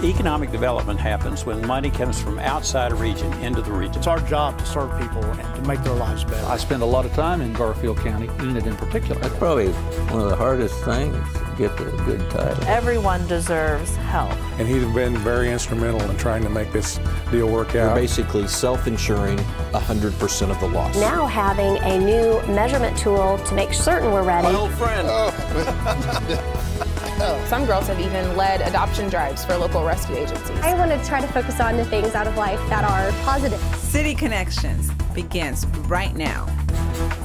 Economic development happens when money comes from outside a region into the region. It's our job to serve people and to make their lives better. I spend a lot of time in Garfield County, Enid in particular. That's probably one of the hardest things, to get the good title. Everyone deserves help. And he's been very instrumental in trying to make this deal work out. We're basically self-insuring 100% of the loss. Now having a new measurement tool to make certain we're ready. My old friend. Some girls have even led adoption drives for local rescue agencies. I want to try to focus on the things out of life that are positive. City Connections begins right now.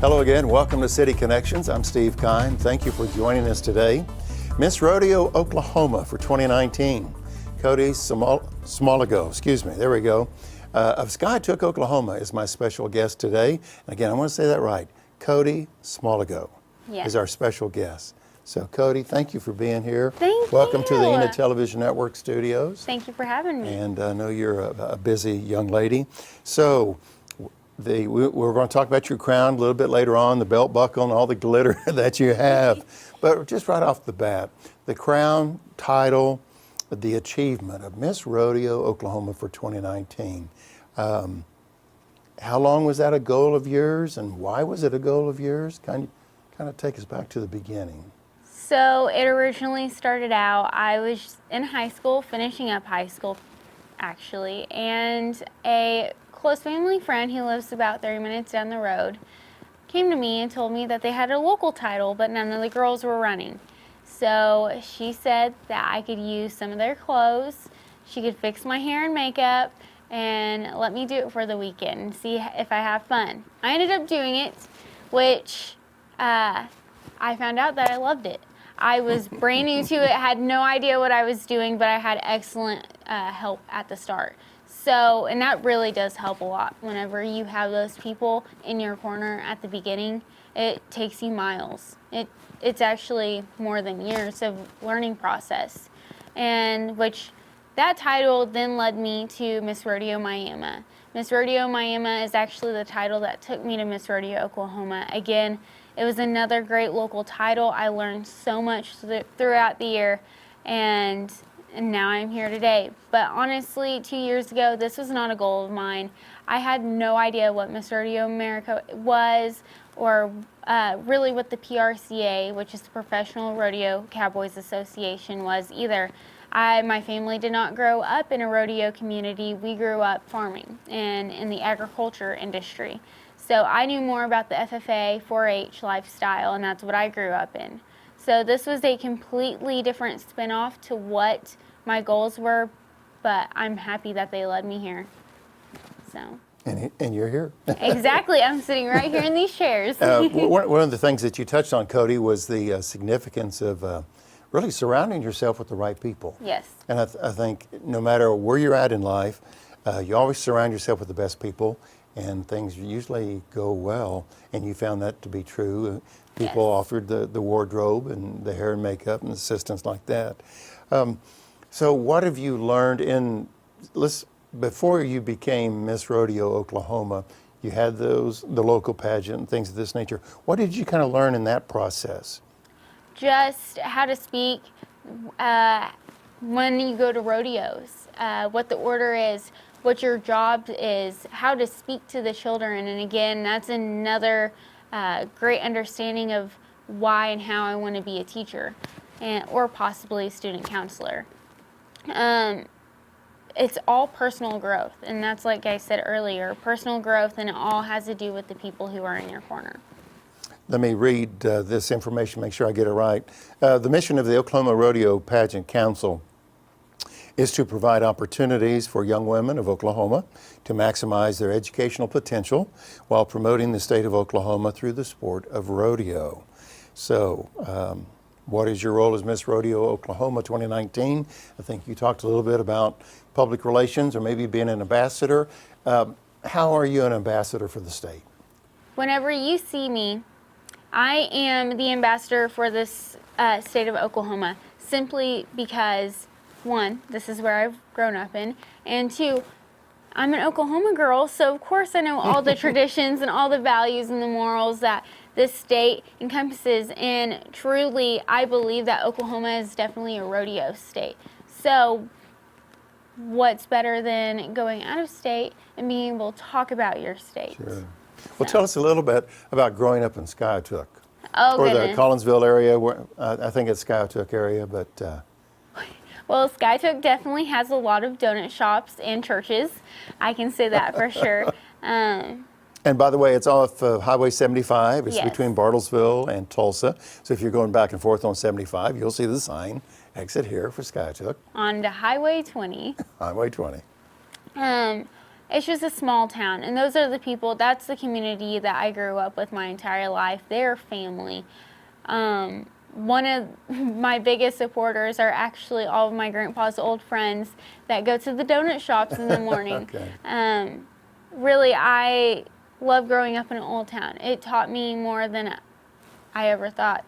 Hello again. Welcome to City Connections. I'm Steve Kime. Thank you for joining us today. Miss Rodeo Oklahoma for 2019. Kodi Smalygo, there we go, of Skiatook, Oklahoma is my special guest today. And again, I want to say that right. Kodi Smalygo is our special guest. So, Kodi, thank you for being here. Thank you. Welcome to the Enid Television Network studios. Thank you for having me. And I know you're a busy young lady. So, we're going to talk about your crown a little bit later on, the belt buckle and all the glitter that you have. But just right off the bat, the crown, title, the achievement of Miss Rodeo Oklahoma for 2019. How long was that a goal of yours, and why was it a goal of yours? Kind of take us back to the beginning. So it originally started out, I was in high school, finishing up high school actually, and a close family friend who lives about 30 minutes down the road came to me and told me that they had a local title, but none of the girls were running. So she said that I could use some of their clothes, she could fix my hair and makeup, and let me do it for the weekend and see if I have fun. I ended up doing it, which I found out that I loved it. I was brand new to it, had no idea what I was doing, but I had excellent help at the start. So, and that really does help a lot. Whenever you have those people in your corner at the beginning, it takes you miles. It's actually more than years of learning process. And which that title then led me to Miss Rodeo Miami. Miss Rodeo Miami is actually the title that took me to Miss Rodeo Oklahoma. Again, it was another great local title. I learned so much throughout the year, and now I'm here today. But honestly, 2 years ago, this was not a goal of mine. I had no idea what Miss Rodeo America was, or really what the PRCA, which is the Professional Rodeo Cowboys Association, was either. My family did not grow up in a rodeo community. We grew up farming and in the agriculture industry. So I knew more about the FFA, 4-H lifestyle, and that's what I grew up in. So this was a completely different spin-off to what my goals were, but I'm happy that they led me here. So. And you're here. Exactly. I'm sitting right here in these chairs. One of the things that you touched on, Kodi, was the significance of really surrounding yourself with the right people. Yes. And I think no matter where you're at in life, you always surround yourself with the best people, and things usually go well. And you found that to be true. People offered the wardrobe and the hair and makeup and assistance like that. So what have you learned before you became Miss Rodeo Oklahoma? You had the local pageant and things of this nature. What did you kind of learn in that process? Just how to speak when you go to rodeos, what the order is, what your job is, how to speak to the children. And again, that's another great understanding of why and how I want to be a teacher or possibly a student counselor. It's all personal growth, and that's, like I said earlier, personal growth, and it all has to do with the people who are in your corner. Let me read this information, make sure I get it right. The mission of the Oklahoma Rodeo Pageant Council is to provide opportunities for young women of Oklahoma to maximize their educational potential while promoting the state of Oklahoma through the sport of rodeo. So, what is your role as Miss Rodeo Oklahoma 2019? I think you talked a little bit about public relations or maybe being an ambassador. How are you an ambassador for the state? Whenever you see me, I am the ambassador for this state of Oklahoma simply because, one, this is where I've grown up in, and two, I'm an Oklahoma girl, so of course I know all the traditions and all the values and the morals that this state encompasses, and truly I believe that Oklahoma is definitely a rodeo state. So what's better than going out of state and being able to talk about your state? Sure. Well, tell us a little bit about growing up in Skiatook. Oh, or goodness. the Collinsville area, where, I think it's Skiatook area, but Well, Skiatook definitely has a lot of donut shops and churches. I can say that for sure. and by the way, it's off Highway 75. It's Yes. between Bartlesville and Tulsa. So if you're going back and forth on 75, you'll see the sign, exit here for Skiatook, On to Highway 20. Highway 20. It's just a small town, and those are the people, that's the community that I grew up with my entire life. They're family. One of my biggest supporters are actually all of my grandpa's old friends that go to the donut shops in the morning. Okay. Really, I love growing up in an old town. It taught me more than I ever thought.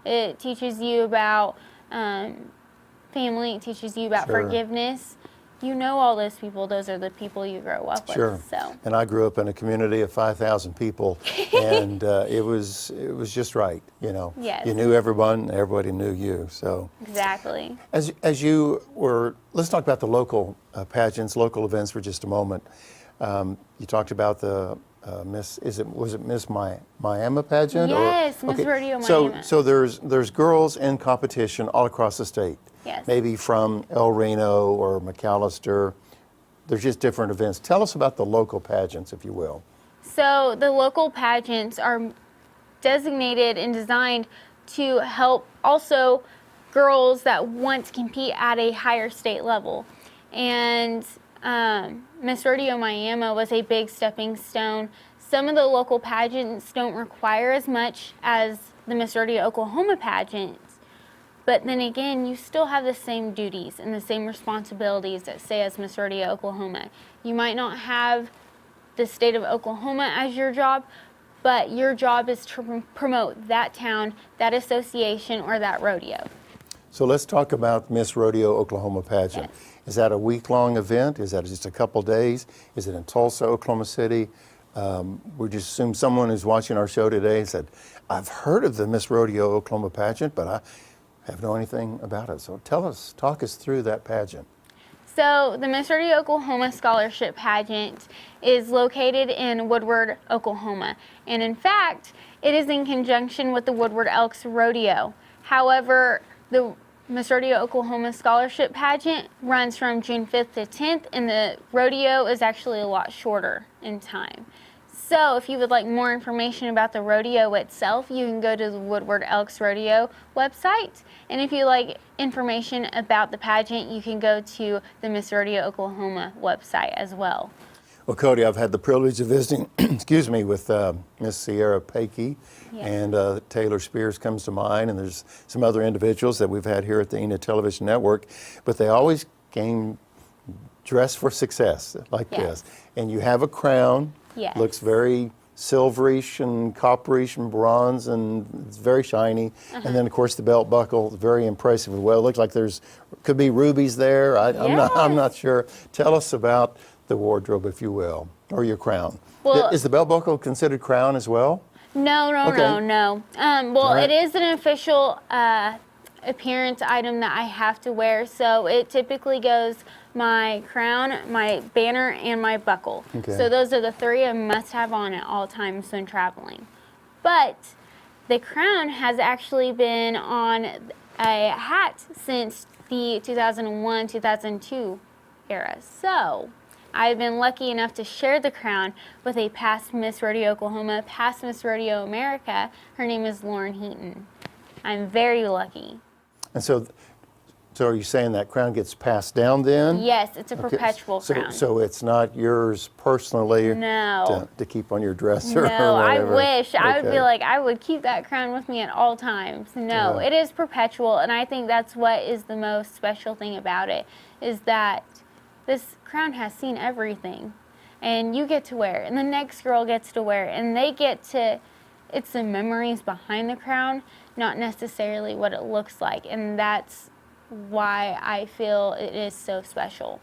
It teaches you about family, it teaches you about Sure. forgiveness. You know all those people, those are the people you grow up Sure. with. So. And I grew up in a community of 5,000 people, and it was just right, you know. Yes. You knew everyone, everybody knew you. So Exactly. as you were, let's talk about the local pageants, local events for just a moment. You talked about the was it Miss Miami pageant? Yes, Miss Rodeo So Miami. there's girls in competition all across the state. Yes. Maybe from El Reno or McAllister. There's just different events. Tell us about the local pageants, if you will. So the local pageants are designated and designed to help also girls that want to compete at a higher state level. And Miss Rodeo Miami was a big stepping stone. Some of the local pageants don't require as much as the Miss Rodeo Oklahoma pageants. But then again, you still have the same duties and the same responsibilities that say as Miss Rodeo Oklahoma. You might not have the state of Oklahoma as your job, but your job is to promote that town, that association, or that rodeo. So let's talk about Miss Rodeo Oklahoma pageant. Yes. Is that a week-long event? Is that just a couple days? Is it in Tulsa, Oklahoma City? We just assume someone who's watching our show today said, I've heard of the Miss Rodeo Oklahoma pageant, but I have know anything about it. So talk us through that pageant. So the Miss Rodeo Oklahoma Scholarship Pageant is located in Woodward, Oklahoma. And in fact, it is in conjunction with the Woodward Elks Rodeo. However, the Miss Rodeo Oklahoma Scholarship Pageant runs from June 5th to 10th, and the rodeo is actually a lot shorter in time. So if you would like more information about the rodeo itself, you can go to the Woodward Elks Rodeo website. And if you like information about the pageant, you can go to the Miss Rodeo Oklahoma website as well. Well, Kodi, I've had the privilege of visiting, excuse me, with Miss Sierra Pakey, Yes. and Taylor Spears comes to mind, and there's some other individuals that we've had here at the Enid Television Network, but they always came dressed for success like Yes. this. And you have a crown, Yes. looks very silverish and copperish and bronze, and it's very shiny. And then, of course, the belt buckle, very impressive as well. It looks like could be rubies there. I'm not sure. Tell us about the wardrobe, if you will, or your crown. Well- Is the belt buckle considered crown as well? No. Well, right. it is an official appearance item that I have to wear. So it typically goes my crown, my banner, and my buckle. Okay. So those are the three I must have on at all times when traveling. But the crown has actually been on a hat since the 2001-2002 era. So I've been lucky enough to share the crown with a past Miss Rodeo Oklahoma, past Miss Rodeo America. Her name is Lauren Heaton. I'm very lucky. And so are you saying that crown gets passed down then? Yes, it's a Okay, perpetual crown. So it's not yours personally No. to keep on your dresser No, or I whatever? wish. I would Okay. be like, I would keep that crown with me at all times. No, Yeah. it is perpetual, and I think that's what is the most special thing about it, is that this crown has seen everything, and you get to wear it, and the next girl gets to wear it, and they get to, it's the memories behind the crown, not necessarily what it looks like, and that's why I feel it is so special.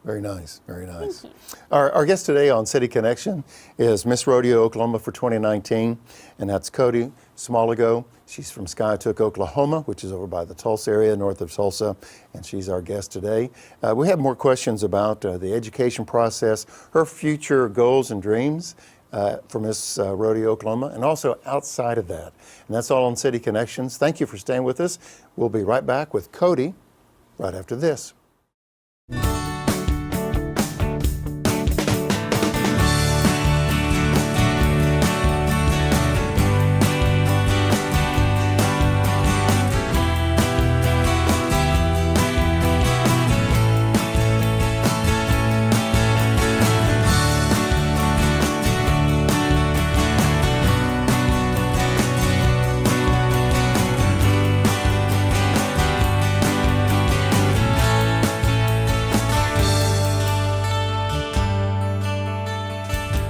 Very nice, very nice. Thank you. Our guest today on City Connection is Miss Rodeo Oklahoma for 2019, and that's Kodi Smalygo. She's from Skiatook, Oklahoma, which is over by the Tulsa area, north of Tulsa, and she's our guest today. We have more questions about the education process, her future goals and dreams for Miss Rodeo Oklahoma, and also outside of that. And that's all on City Connections. Thank you for staying with us. We'll be right back with Kodi right after this.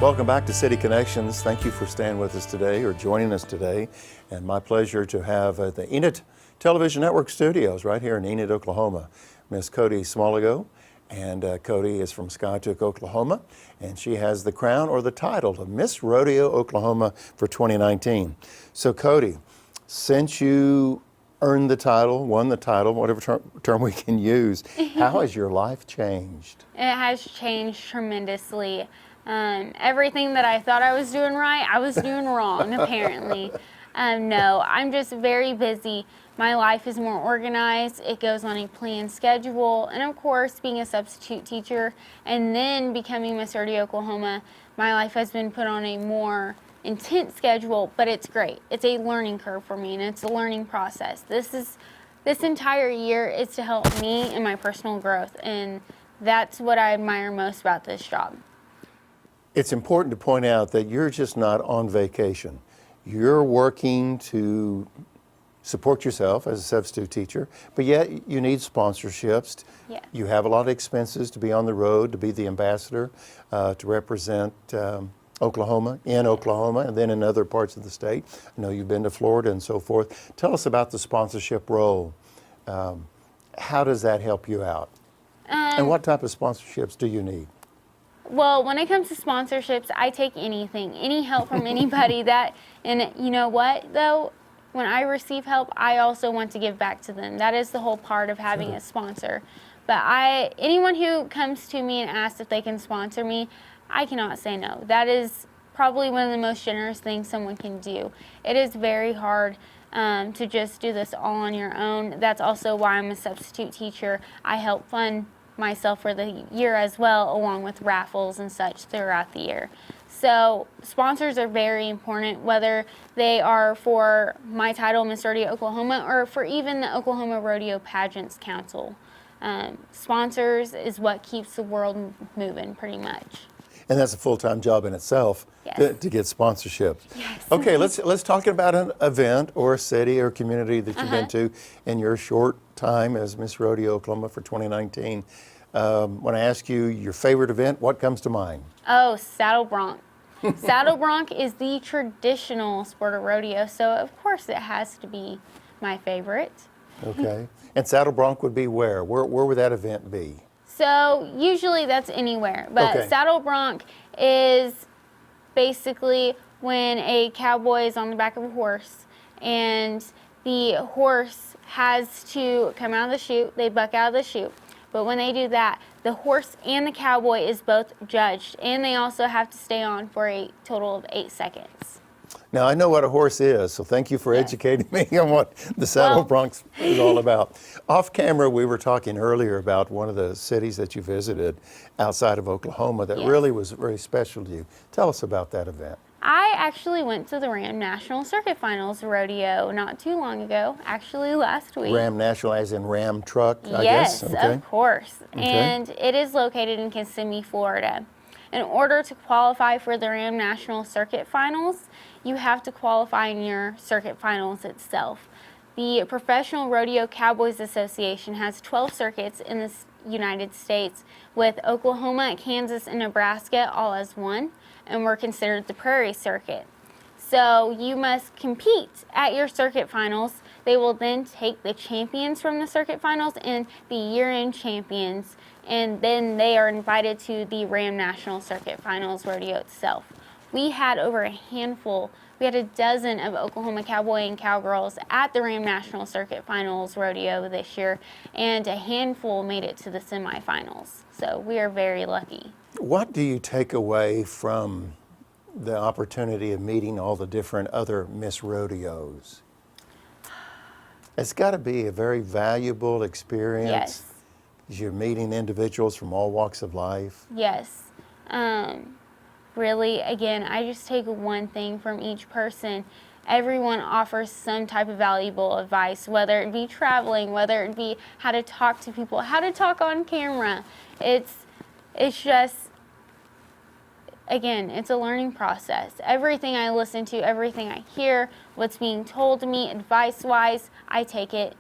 Welcome back to City Connections. Thank you for staying with us today or joining us today. And my pleasure to have the Enid Television Network studios right here in Enid, Oklahoma, Miss Kodi Smalygo. And Kodi is from Skiatook, Oklahoma, and she has the crown or the title of Miss Rodeo Oklahoma for 2019. So Kodi, since you earned the title, won the title, whatever term we can use, how has your life changed? It has changed tremendously. Everything that I thought I was doing right, I was doing wrong, apparently. No, I'm just very busy. My life is more organized. It goes on a planned schedule. And of course, being a substitute teacher and then becoming Miss Rodeo Oklahoma, my life has been put on a more intense schedule, but it's great. It's a learning curve for me, and it's a learning process. This entire year is to help me in my personal growth, and that's what I admire most about this job. It's important to point out that you're just not on vacation. You're working to support yourself as a substitute teacher, but yet you need sponsorships. Yes. You have a lot of expenses to be on the road, to be the ambassador, to represent Oklahoma, and then in other parts of the state. I know you've been to Florida and so forth. Tell us about the sponsorship role. How does that help you out? And what type of sponsorships do you need? Well, when it comes to sponsorships, I take anything, any help from anybody and you know what, though? When I receive help, I also want to give back to them. That is the whole part of having a sponsor. But anyone who comes to me and asks if they can sponsor me, I cannot say no. That is probably one of the most generous things someone can do. It is very hard to just do this all on your own. That's also why I'm a substitute teacher. I help fund myself for the year as well, along with raffles and such throughout the year. So sponsors are very important, whether they are for my title, Miss Rodeo Oklahoma, or for even the Oklahoma Rodeo Pageants Council. Sponsors is what keeps the world moving, pretty much. And that's a full-time job in itself, yes, to get sponsorships. Yes. Okay, let's talk about an event or a city or community that you've been to in your short time as Miss Rodeo Oklahoma for 2019. When I ask you your favorite event, what comes to mind? Oh, Saddle Bronc. Saddle Bronc is the traditional sport of rodeo, so of course it has to be my favorite. Okay. And Saddle Bronc would be where? Where would that event be? So usually that's anywhere, but Okay. Saddle Bronc is basically when a cowboy is on the back of a horse and the horse has to come out of the chute, they buck out of the chute. But when they do that, the horse and the cowboy is both judged, and they also have to stay on for a total of 8 seconds. Now, I know what a horse is, so thank you for educating me on what the Saddle Bronc is all about. Off camera, we were talking earlier about one of the cities that you visited outside of Oklahoma that really was very special to you. Tell us about that event. I actually went to the Ram National Circuit Finals rodeo not too long ago, actually last week. Ram National as in Ram truck, I yes, guess? Okay. of course. Okay. And it is located in Kissimmee, Florida. In order to qualify for the Ram National Circuit Finals, you have to qualify in your circuit finals itself. The Professional Rodeo Cowboys Association has 12 circuits in the United States, with Oklahoma, Kansas, and Nebraska all as one, and we're considered the Prairie Circuit. So you must compete at your circuit finals They will then take the champions from the circuit finals and the year-end champions, and then they are invited to the Ram National Circuit Finals rodeo itself. We had over a handful, we had a dozen of Oklahoma cowboy and cowgirls at the Ram National Circuit Finals rodeo this year, and a handful made it to the semifinals. So we are very lucky. What do you take away from the opportunity of meeting all the different other Miss Rodeos? It's got to be a very valuable experience. Yes. You're meeting individuals from all walks of life. Yes. Really, again, I just take one thing from each person. Everyone offers some type of valuable advice, whether it be traveling, whether it be how to talk to people, how to talk on camera. It's just, again, it's a learning process. Everything I listen to, everything I hear, what's being told to me advice-wise, I take it.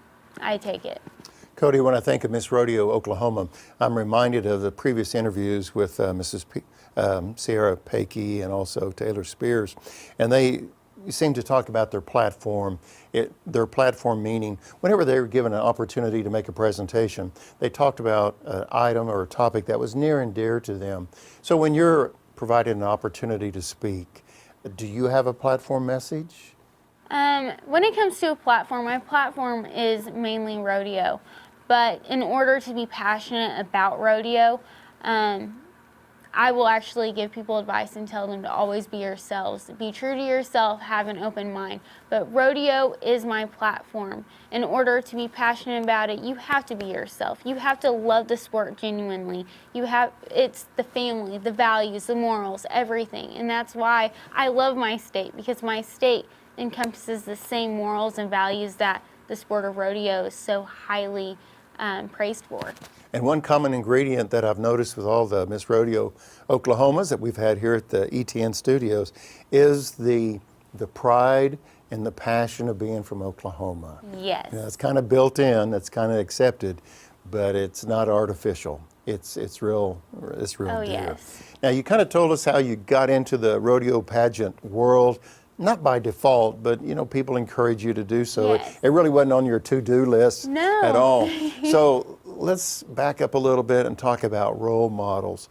Kodi, when I think of Miss Rodeo Oklahoma, I'm reminded of the previous interviews with Mrs. Sierra Pakey and also Taylor Spears, and they seem to talk about their platform. Their platform meaning whenever they were given an opportunity to make a presentation, they talked about an item or a topic that was near and dear to them. So when you're provided an opportunity to speak, do you have a platform message? When it comes to a platform, my platform is mainly rodeo. But in order to be passionate about rodeo, I will actually give people advice and tell them to always be yourselves. Be true to yourself, have an open mind. But rodeo is my platform. In order to be passionate about it, you have to be yourself. You have to love the sport genuinely. It's the family, the values, the morals, everything. And that's why I love my state, because my state encompasses the same morals and values that the sport of rodeo is so highly praised for. And one common ingredient that I've noticed with all the Miss Rodeo Oklahomas that we've had here at the ETN studios is the pride and the passion of being from Oklahoma. Yes. You know, it's kind of built in, it's kind of accepted, but it's not artificial. It's real Oh, dear. yes. Now, you kind of told us how you got into the rodeo pageant world. Not by default, but you know, people encourage you to do so. Yes. It really wasn't on your to-do list No. at all. So let's back up a little bit and talk about role models.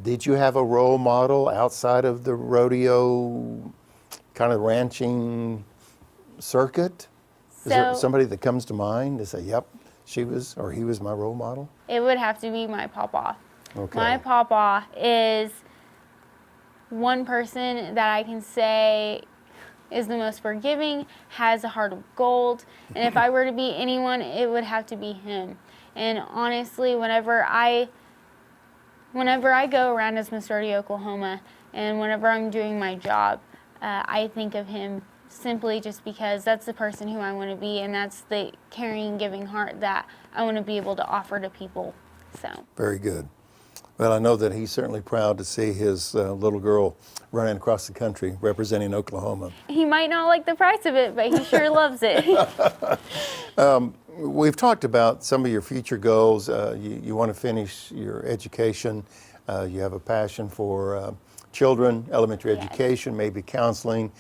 Did you have a role model outside of the rodeo kind of ranching circuit? Is there somebody that comes to mind to say, yep, she was or he was my role model? It would have to be my papa. Okay. My papa is one person that I can say is the most forgiving, has a heart of gold, and if I were to be anyone, it would have to be him. And honestly, whenever I go around as Miss Rodeo Oklahoma, and whenever I'm doing my job, I think of him simply just because that's the person who I want to be, and that's the caring, giving heart that I want to be able to offer to people. So. Very good. Well, I know that he's certainly proud to see his little girl running across the country representing Oklahoma. He might not like the price of it, but he sure loves it. We've talked about some of your future goals. You want to finish your education. You have a passion for children, elementary education, maybe counseling.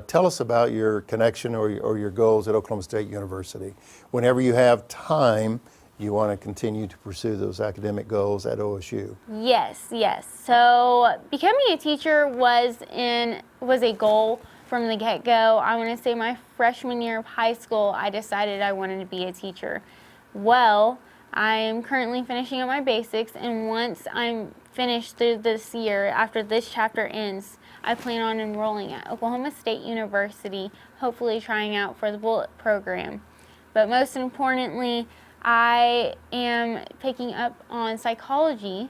Tell us about your connection or your goals at Oklahoma State University. Whenever you have time, you want to continue to pursue those academic goals at OSU. Yes. So becoming a teacher was a goal from the get-go. I want to say my freshman year of high school, I decided I wanted to be a teacher. Well, I am currently finishing up my basics, and once I'm finished through this year, after this chapter ends, I plan on enrolling at Oklahoma State University, hopefully trying out for the Bullet program. But most importantly, I am picking up on psychology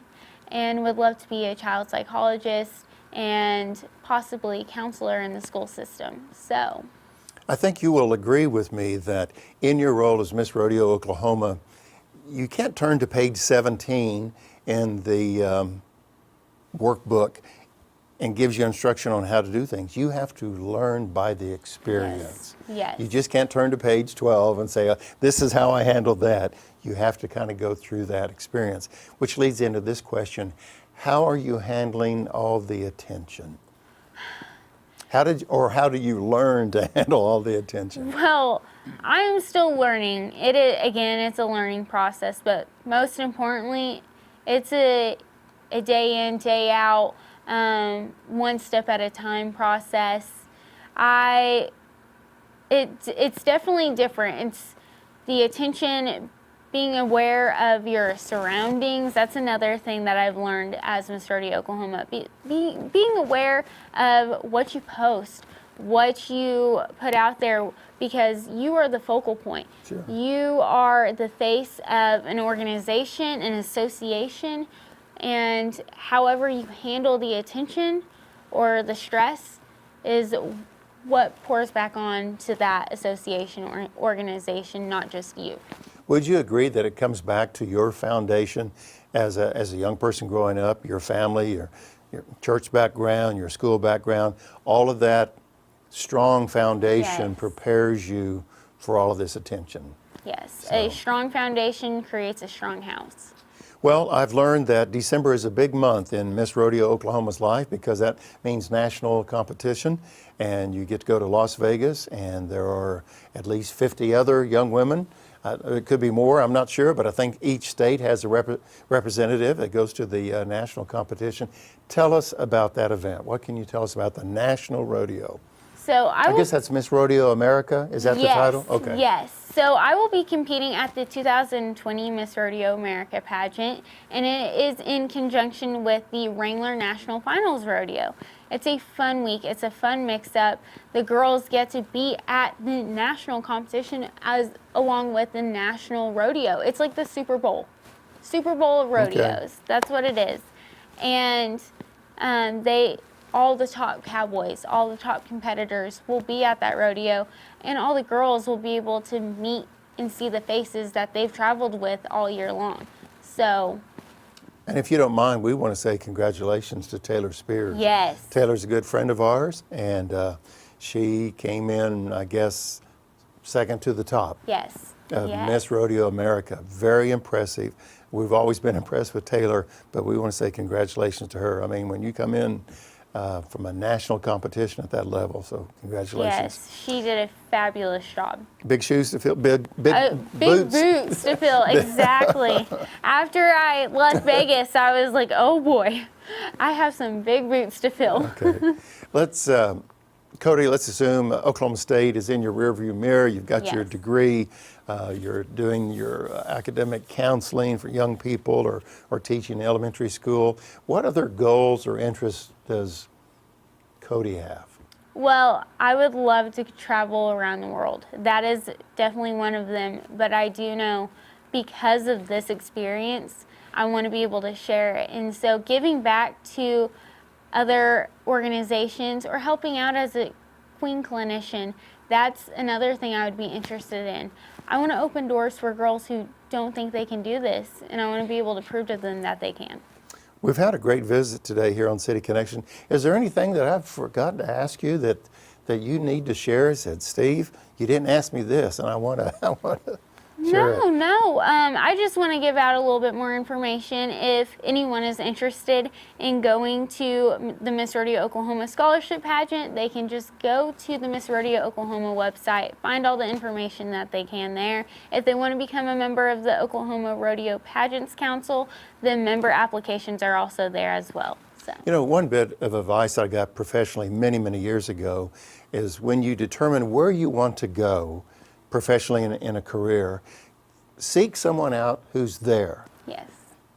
and would love to be a child psychologist and possibly counselor in the school system. So, I think you will agree with me that in your role as Miss Rodeo Oklahoma, you can't turn to page 17 in the workbook and gives you instruction on how to do things. You have to learn by the experience. Yes. You just can't turn to page 12 and say, this is how I handled that. You have to kind of go through that experience, which leads into this question. How are you handling all the attention? How do you learn to handle all the attention? Well, I'm still learning. It's a learning process, but most importantly, it's a day in, day out, one step at a time process. It's definitely different. It's the attention, being aware of your surroundings. That's another thing that I've learned as Miss Rodeo Oklahoma. Being aware of what you post, what you put out there, because you are the focal point. Sure. You are the face of an organization, an association, and however you handle the attention or the stress is what pours back on to that association or organization, not just you. Would you agree that it comes back to your foundation as a young person growing up, your family, your church background, your school background, all of that strong foundation Yes. prepares you for all of this attention? Yes, a strong foundation creates a strong house. Well, I've learned that December is a big month in Miss Rodeo Oklahoma's life because that means national competition, and you get to go to Las Vegas, and there are at least 50 other young women. It could be more, I'm not sure, but I think each state has a representative that goes to the national competition. Tell us about that event. What can you tell us about the National Rodeo? So I guess that's Miss Rodeo America. Is that the title? Okay. Yes. So I will be competing at the 2020 Miss Rodeo America pageant, and it is in conjunction with the Wrangler National Finals Rodeo. It's a fun week. It's a fun mix-up. The girls get to be at the national competition along with the national rodeo. It's like the Super Bowl of rodeos. Okay. That's what it is. And all the top cowboys, all the top competitors will be at that rodeo, and all the girls will be able to meet and see the faces that they've traveled with all year long. So, And if you don't mind, we want to say congratulations to Taylor Spears. yes. Taylor's a good friend of ours, and she came in, I guess, second to the top Yes. of Yes. Miss Rodeo America. Very impressive. We've always been impressed with Taylor, but we want to say congratulations to her. I mean, when you come in from a national competition at that level, so congratulations. Yes, she did a fabulous job. Big shoes to fill, big Big boots. boots to fill, exactly. After I left Vegas, I was like, oh boy, I have some big boots to fill. Okay. Kodi, let's assume Oklahoma State is in your rearview mirror. You've got your Yes. degree. You're doing your academic counseling for young people or teaching in elementary school. What other goals or interests does Kodi have? Well, I would love to travel around the world. That is definitely one of them. But I do know because of this experience, I want to be able to share it. And so giving back to other organizations or helping out as a queen clinician, that's another thing I would be interested in. I want to open doors for girls who don't think they can do this, and I want to be able to prove to them that they can. We've had a great visit today here on City Connection. Is there anything that I've forgotten to ask you that you need to share? I said, Steve, you didn't ask me this, and I want to share it. No. I just want to give out a little bit more information. If anyone is interested in going to the Miss Rodeo Oklahoma Scholarship Pageant, they can just go to the Miss Rodeo Oklahoma website, find all the information that they can there. If they want to become a member of the Oklahoma Rodeo Pageants Council, the member applications are also there as well. So. You know, one bit of advice I got professionally many, many years ago is when you determine where you want to go professionally in a career, seek someone out who's there. Yes.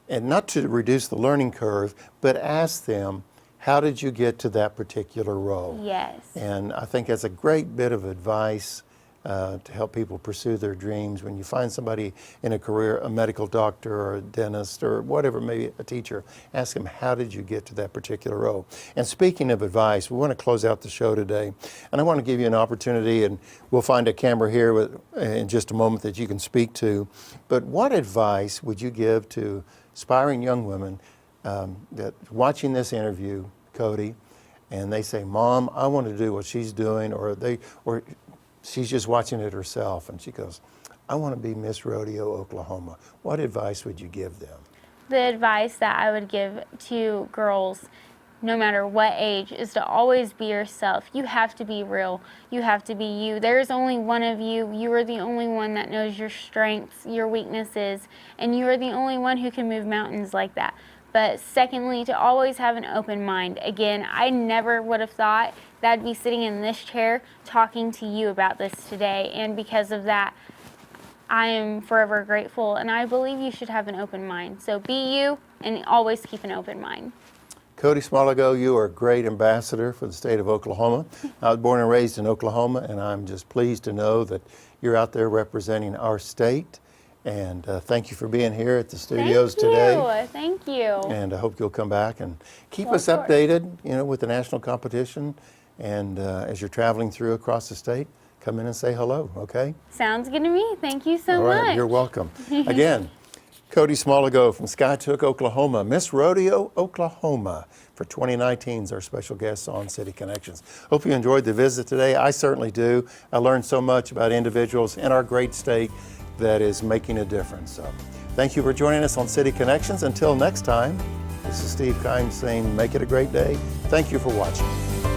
And not to reduce the learning curve, but ask them, how did you get to that particular role? Yes. And I think that's a great bit of advice to help people pursue their dreams. When you find somebody in a career, a medical doctor or a dentist or whatever, maybe a teacher, ask them, how did you get to that particular role? And speaking of advice, we want to close out the show today. And I want to give you an opportunity, and we'll find a camera here in just a moment that you can speak to. But what advice would you give to aspiring young women that watching this interview, Kodi, and they say, Mom, I want to do what she's doing, or she's just watching it herself, and she goes, I want to be Miss Rodeo Oklahoma. What advice would you give them? The advice that I would give to girls, no matter what age, is to always be yourself. You have to be real. You have to be you. There's only one of you. You are the only one that knows your strengths, your weaknesses, and you are the only one who can move mountains like that. But secondly, to always have an open mind. Again, I never would have thought that I'd be sitting in this chair talking to you about this today, and because of that, I am forever grateful, and I believe you should have an open mind. So be you and always keep an open mind. Kodi Smalygo, you are a great ambassador for the state of Oklahoma. I was born and raised in Oklahoma, and I'm just pleased to know that you're out there representing our state. And thank you for being here at the studios today. Thank you. And I hope you'll come back and keep us of course. updated, with the national competition. And as you're traveling through across the state, come in and say hello, okay? Sounds good to me. Thank you so All right, much. you're welcome. Again, Kodi Smalygo from Skytook, Oklahoma. Miss Rodeo Oklahoma for 2019 is our special guest on City Connections. Hope you enjoyed the visit today. I certainly do. I learned so much about individuals in our great state that is making a difference. So thank you for joining us on City Connections. Until next time, this is Steve Kime saying make it a great day. Thank you for watching.